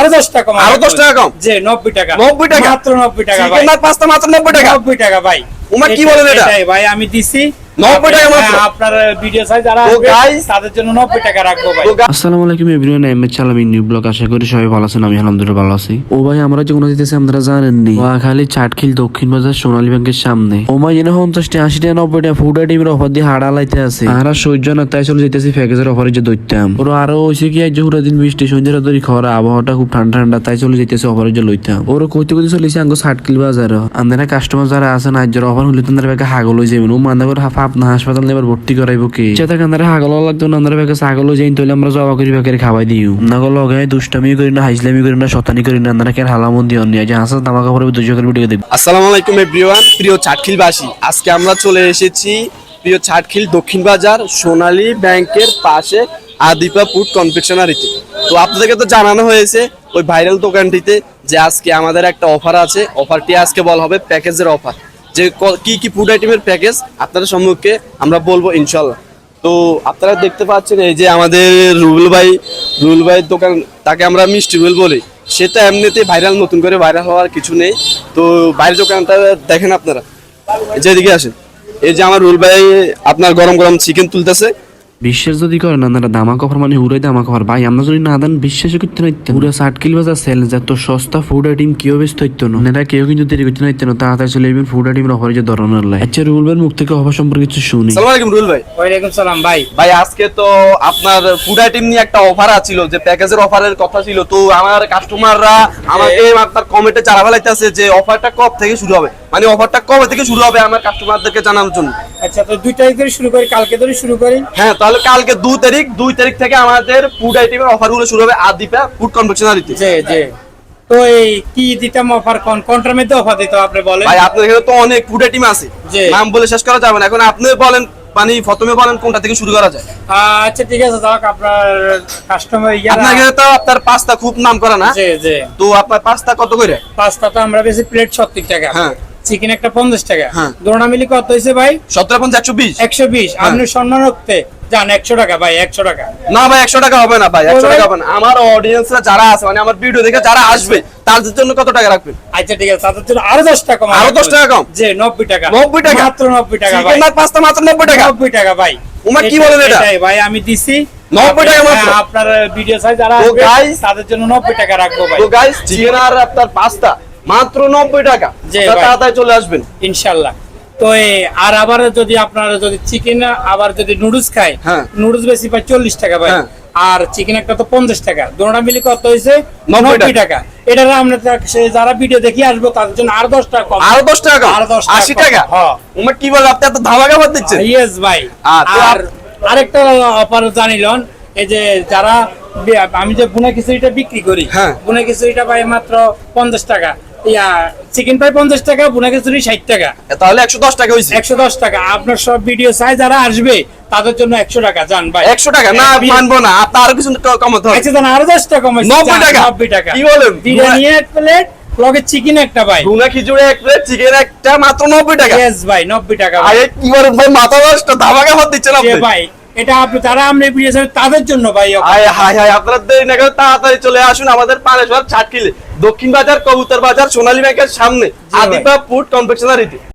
আরো 10 টাকা কম, আরো 10 টাকা কম জি 90 টাকা, 90 টাকা মাত্র 90 টাকা ভাই। চিকেন আর পাস্তা মাত্র 90 টাকা, 90 টাকা ভাই। ওমা কি বলেন এটা? এটাই ভাই আমি দিছি 90 টাকা মাত্র। আপনার ভিডিও চাই যারা তো আসবে, guys, তাদের জন্য 90 টাকা রাখবো ভাই। আসসালামু আলাইকুম এভরিওয়ান, আমি চালামি নিউ ব্লগ। আশা করি সবাই ভালো আছেন, আমি আলহামদুলিল্লাহ ভালো আছি। ও ভাই আমরা যখন যেতেছি আপনারা জানেননি, নোয়াখালী চাটখিল দক্ষিণ বাজার সোনালী ব্যাংকের সামনে ও ভাই এনে 50 80 টাকা 90 টাকা ফুড আইটেমের অফার দিয়ে হাড়া লাইতে আছে। আর সহ্য না তাই চলে যেতেছি প্যাকেজের অফারে যে দইতাম ওর আরো হইছে কি আজ পুরো দিন বৃষ্টি সন্ধ্যার ধরে খরা, আবহাওয়াটা খুব ঠান্ডা ঠান্ডা, তাই চলে যেতেছে অফারে যে লইতাম। ওর কইতে কইতে চলেছি আঙ্গো চাটখিল বাজার। আপনারা কাস্টমার যারা আছেন আজ যারা অফার হলে তাদের ব্যাগে হাগল হয়ে যাবেন। ও মান্দা করে আপনার হাসপাতাল নেবার ভর্তি করাইবো কি সেটা কান্দারে হাগল লাগতো না, আপনারা ব্যাগে ছাগল যাই তাহলে আমরা জবা করি ব্যাগের খাওয়াই দিও না। গো লগে দুষ্টামি করি না, হাইজলামি করি না, শতানি করি না, আপনারা কেন হালামন দিও নি যে হাসাস দামা কাপড়ে 200 করে ভিডিও দেখব। আসসালামু আলাইকুম এভরিওয়ান, প্রিয় চাটখিলবাসী, আজকে আমরা চলে এসেছি প্রিয় চাটখিল দক্ষিণ বাজার সোনালী ব্যাংকের পাশে আদিপা ফুড কনফেকশনারিতে। তো আপনাদেরকে তো জানানো হয়েছে ওই ভাইরাল দোকানটিতে যে আজকে আমাদের একটা অফার আছে। অফারটি আজকে বলা হবে প্যাকেজের অফার, যে কি কি ফুড আইটেমের প্যাকেজ আপনাদের সম্মুখে আমরা বলবো ইনশাল্লাহ। তো আপনারা দেখতে পাচ্ছেন এই যে আমাদের রুবেল ভাইয়ের দোকান, তাকে আমরা মিষ্টি রুবেল বলি। সেটা এমনিতে ভাইরাল, নতুন করে ভাইরাল হওয়ার কিছু নেই। তো বাইরের দোকানটা দেখেন আপনারা, যেদিকে আসেন এই যে আমার রুবেল ভাই আপনার গরম গরম চিকেন তুলতেছে। বিশ্বাস যদি করেন আপনারা দামা কফার মানে হুরাই দামা কফার ভাই, আমরা যদি না দেন বিশ্বাসই করতে নাইতেন। পুরো চাটখিল বাজার সেল যত সস্তা ফুড আইটেম কেউ বেশ হইতো না, আপনারা কেউ কিন্তু দেরি করতে নাইতেন। তাড়াতাড়ি চলে যাবেন ফুড আইটেমের অফারে যে ধরনের লাই। আচ্ছা রুবেল ভাইয়ের মুখ থেকে অফার সম্পর্কে কিছু শুনি। আসসালামু আলাইকুম রুবেল ভাই। ওয়ালাইকুম সালাম ভাই। ভাই আজকে তো আপনার ফুড আইটেম নিয়ে একটা অফার আছিল, যে প্যাকেজের অফারের কথা ছিল। তো আমার কাস্টমাররা আমাকে আপনার কমেন্টে চারা ফেলাইতেছে যে অফারটা কবে থেকে শুরু হবে, মানে অফারটা কবে থেকে শুরু হবে আমার কাস্টমারদেরকে জানানোর জন্য। আচ্ছা তো 2 তারিখ ধরে শুরু করি, কালকে ধরে শুরু করি। হ্যাঁ তাহলে কালকে 2 তারিখ থেকে আমাদের ফুড আইটেমের অফারগুলো শুরু হবে আদিপা ফুড কনফেকশনারিতে। জি জি। তো এই কি দিতাম অফার, কোনটার মধ্যে অফার দিতে আপনি বলেন। ভাই আপনাদের এখানে তো অনেক ফুড আইটেম আছে, জি। নাম বলে শেষ করা যাবে না। এখন আপনি বলেন, মানে প্রথমে বলেন কোনটা থেকে শুরু করা যায়। আচ্ছা ঠিক আছে, যাক আপনার কাস্টমার আপনার এখানে তো আপনার পাস্তা খুব নাম করা না? জি জি। তো আপনার পাস্তা কত করে? পাস্তা তো আমরা বেশি প্লেট 70 টাকা, হ্যাঁ। চিকেন একটা 50 টাকা, হ্যাঁ। দোনা মিলি কত হইছে ভাই? 17 50 120 120। আপনি সম্মান রাখতে যান 100 টাকা ভাই, 100 টাকা। না ভাই 100 টাকা হবে না ভাই, 100 টাকা হবে না। আমার অডিয়েন্সরা যারা আছে, মানে আমার ভিডিও দেখে যারা আসবে তাদের জন্য কত টাকা রাখবেন? আচ্ছা ঠিক আছে, তাদের জন্য আরো 10 টাকা কম। আরো 10 টাকা কম? জি 90 টাকা। 90 টাকা মাত্র 90 টাকা ভাই। চিকেন আর পাস্তা মাত্র 90 টাকা? 90 টাকা ভাই। ওমা কি বলেন এটা? এটাই ভাই আমি দিছি 90 টাকা মাত্র। আপনার ভিডিও চাই যারা তো আসবে, guys, তাদের জন্য 90 টাকা রাখবো ভাই। তো গাইস চিকেন আর আপনার পাস্তা মাত্র 90 টাকা, জি আপনারা ভাই। তাড়াতাড়ি চলে আসবেন ইনশাআল্লাহ। তো আর আবার যদি আপনারা যদি চিকেন আবার যদি নুডলস খায়, হ্যাঁ। নুডলস বেশি পাই 40 টাকা ভাই। হ্যাঁ। আর চিকেন একটা তো 50 টাকা, দোনা মিলি কত হইছে? 90 90 টাকা। এটা আমরা যারা ভিডিও দেখি আসবো তাদের জন্য আরো 10 টাকা কম। আরো 10 টাকা কম? আরো 10 টাকা 80 টাকা? হ্যাঁ। ওমা কি বলেন, আপনি এত ধামাকা অফার দিচ্ছেন? ইয়েস ভাই। তো আর আরেকটা অফার জানিলন, এই যে যারা আমি যে বুনা খিচুড়িটা বিক্রি করি, হ্যাঁ। বুনা খিচুড়িটা পাই মাত্র 50 টাকা, ইয়া চিকেন পাই 50 টাকা, বুনা খিচুড়ি 60 টাকা, তাহলে 110 টাকা হইছে। 110 টাকা। আপনার সব ভিডিও চাই যারা আসবে তাদের জন্য 100 টাকা জান ভাই। 100 টাকা না মানবো না, আপনার আরো কিছু কমাতে হবে। আচ্ছা জান আরো 10 টাকা কমাইছি। 90 টাকা? 90 টাকা। কি বলেন? বিরিয়ানি এক প্লেট লগে চিকেন একটা ভাই। ভুনা খিচুড়ি এক প্লেট, চিকেন একটা, মাত্র 90 টাকা। ইয়েস ভাই 90 টাকা ভাই। আরে কি বলেন ভাই, মাথা নষ্ট, ধামাকা অফার দিচ্ছেন যে আপনি। ভাই এটা আপনি যারা আমরা ভিডিও চাই তাদের জন্য ভাই। হায় হায় হায়, আপনারা দেরি না করে তাড়াতাড়ি চলে আসুন আমাদের পানেশ্বর চাটখিলে দক্ষিণ বাজার কবুতর বাজার সোনালী ব্যাংকের সামনে ভাই। আদিপা ফুড কনফেকশনারিতে।